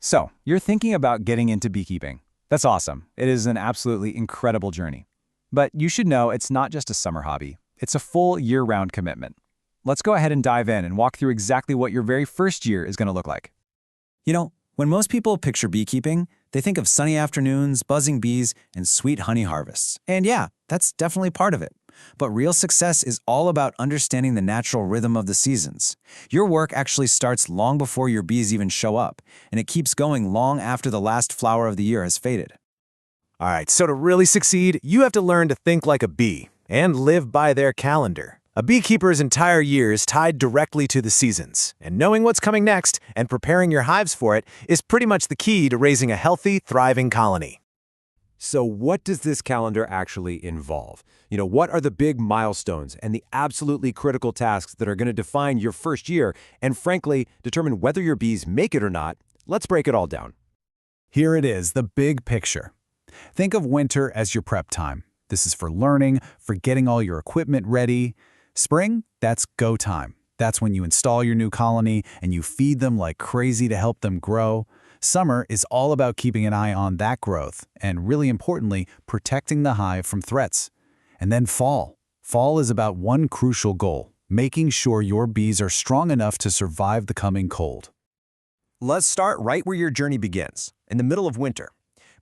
So, you're thinking about getting into beekeeping. That's awesome. It is an absolutely incredible journey. But you should know it's not just a summer hobby. It's a full year-round commitment. Let's go ahead and dive in and walk through exactly what your very first year is going to look like. When most people picture beekeeping, they think of sunny afternoons, buzzing bees, and sweet honey harvests. And yeah, that's definitely part of it. But real success is all about understanding the natural rhythm of the seasons. Your work actually starts long before your bees even show up, and it keeps going long after the last flower of the year has faded. All right, so to really succeed, you have to learn to think like a bee and live by their calendar. A beekeeper's entire year is tied directly to the seasons, and knowing what's coming next and preparing your hives for it is pretty much the key to raising a healthy, thriving colony. So what does this calendar actually involve? What are the big milestones and the absolutely critical tasks that are going to define your first year and, frankly, determine whether your bees make it or not? Let's break it all down. Here it is, the big picture. Think of winter as your prep time. This is for learning, for getting all your equipment ready. Spring, that's go time. That's when you install your new colony and you feed them like crazy to help them grow. Summer is all about keeping an eye on that growth and, really importantly, protecting the hive from threats. And then fall. Fall is about one crucial goal, making sure your bees are strong enough to survive the coming cold. Let's start right where your journey begins, in the middle of winter.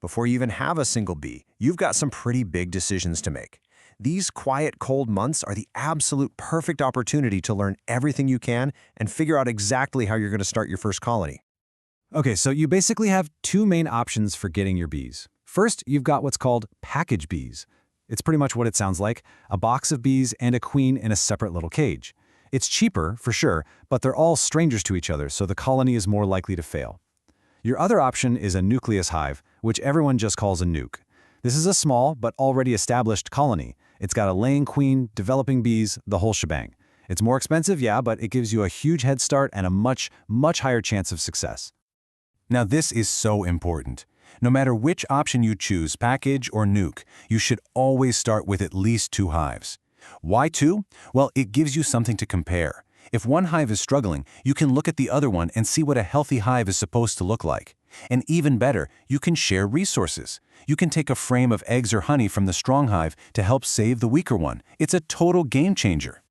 Before you even have a single bee, you've got some pretty big decisions to make. These quiet, cold months are the absolute perfect opportunity to learn everything you can and figure out exactly how you're going to start your first colony. Okay, so you basically have two main options for getting your bees. First, you've got what's called package bees. It's pretty much what it sounds like, a box of bees and a queen in a separate little cage. It's cheaper, for sure, but they're all strangers to each other, so the colony is more likely to fail. Your other option is a nucleus hive, which everyone just calls a nuke. This is a small but already established colony. It's got a laying queen, developing bees, the whole shebang. It's more expensive, yeah, but it gives you a huge head start and a much higher chance of success. Now this is so important. No matter which option you choose, package or nuke, you should always start with at least 2 hives. Why 2? Well, it gives you something to compare. If one hive is struggling, you can look at the other one and see what a healthy hive is supposed to look like. And even better, you can share resources. You can take a frame of eggs or honey from the strong hive to help save the weaker one. It's a total game changer.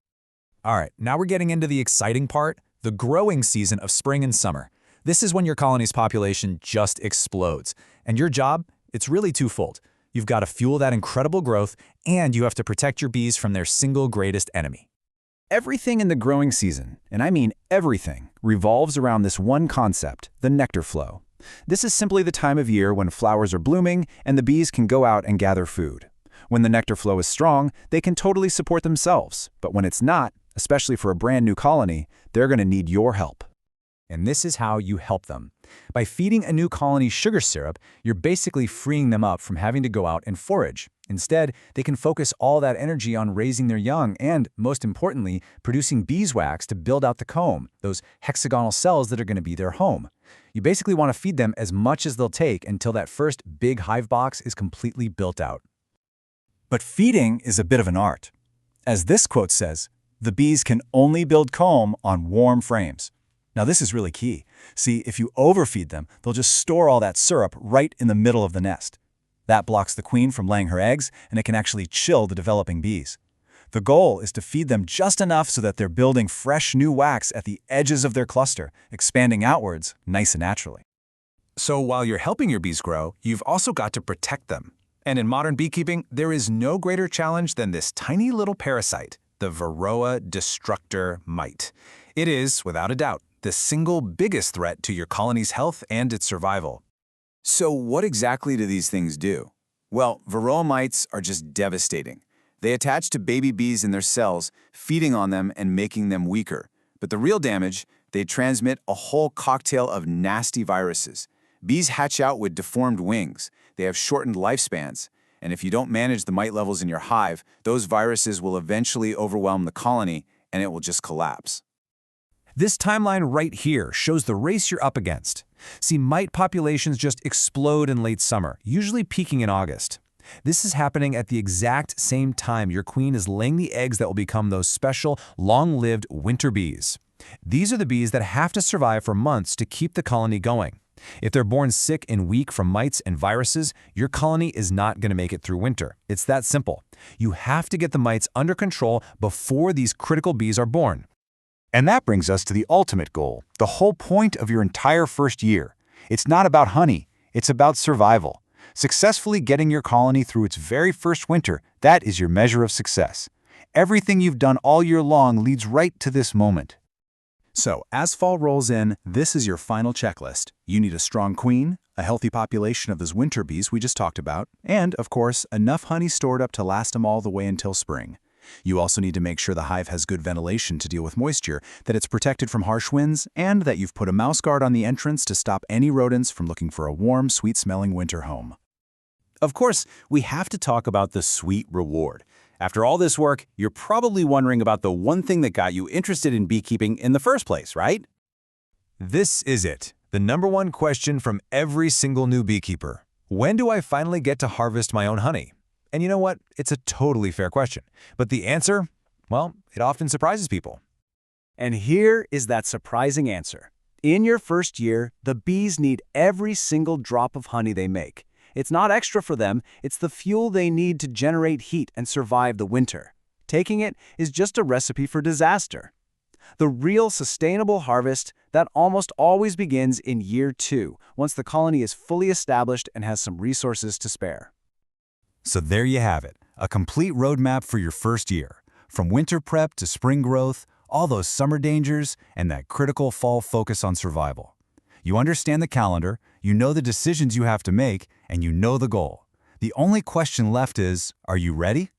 All right, now we're getting into the exciting part, the growing season of spring and summer. This is when your colony's population just explodes. And your job, it's really twofold. You've got to fuel that incredible growth, and you have to protect your bees from their single greatest enemy. Everything in the growing season, and I mean everything, revolves around this one concept, the nectar flow. This is simply the time of year when flowers are blooming and the bees can go out and gather food. When the nectar flow is strong, they can totally support themselves, but when it's not, especially for a brand new colony, they're going to need your help. And this is how you help them. By feeding a new colony sugar syrup, you're basically freeing them up from having to go out and forage. Instead, they can focus all that energy on raising their young and, most importantly, producing beeswax to build out the comb, those hexagonal cells that are going to be their home. You basically want to feed them as much as they'll take until that first big hive box is completely built out. But feeding is a bit of an art. As this quote says, the bees can only build comb on warm frames. Now this is really key. See, if you overfeed them, they'll just store all that syrup right in the middle of the nest. That blocks the queen from laying her eggs, and it can actually chill the developing bees. The goal is to feed them just enough so that they're building fresh new wax at the edges of their cluster, expanding outwards nice and naturally. So while you're helping your bees grow, you've also got to protect them. And in modern beekeeping, there is no greater challenge than this tiny little parasite, the Varroa destructor mite. It is, without a doubt, the single biggest threat to your colony's health and its survival. So what exactly do these things do? Well, Varroa mites are just devastating. They attach to baby bees in their cells, feeding on them and making them weaker. But the real damage, they transmit a whole cocktail of nasty viruses. Bees hatch out with deformed wings. They have shortened lifespans. And if you don't manage the mite levels in your hive, those viruses will eventually overwhelm the colony and it will just collapse. This timeline right here shows the race you're up against. See, mite populations just explode in late summer, usually peaking in August. This is happening at the exact same time your queen is laying the eggs that will become those special, long-lived winter bees. These are the bees that have to survive for months to keep the colony going. If they're born sick and weak from mites and viruses, your colony is not going to make it through winter. It's that simple. You have to get the mites under control before these critical bees are born. And that brings us to the ultimate goal, the whole point of your entire first year. It's not about honey, it's about survival. Successfully getting your colony through its very first winter, that is your measure of success. Everything you've done all year long leads right to this moment. So, as fall rolls in, this is your final checklist. You need a strong queen, a healthy population of those winter bees we just talked about, and, of course, enough honey stored up to last them all the way until spring. You also need to make sure the hive has good ventilation to deal with moisture, that it's protected from harsh winds, and that you've put a mouse guard on the entrance to stop any rodents from looking for a warm, sweet-smelling winter home. Of course, we have to talk about the sweet reward. After all this work, you're probably wondering about the one thing that got you interested in beekeeping in the first place, right? This is it, the #1 question from every single new beekeeper. When do I finally get to harvest my own honey? And you know what? It's a totally fair question. But the answer? Well, it often surprises people. And here is that surprising answer. In your first year, the bees need every single drop of honey they make. It's not extra for them, it's the fuel they need to generate heat and survive the winter. Taking it is just a recipe for disaster. The real sustainable harvest, that almost always begins in year 2, once the colony is fully established and has some resources to spare. So there you have it, a complete roadmap for your first year. From winter prep to spring growth, all those summer dangers, and that critical fall focus on survival. You understand the calendar, you know the decisions you have to make, and you know the goal. The only question left is, are you ready?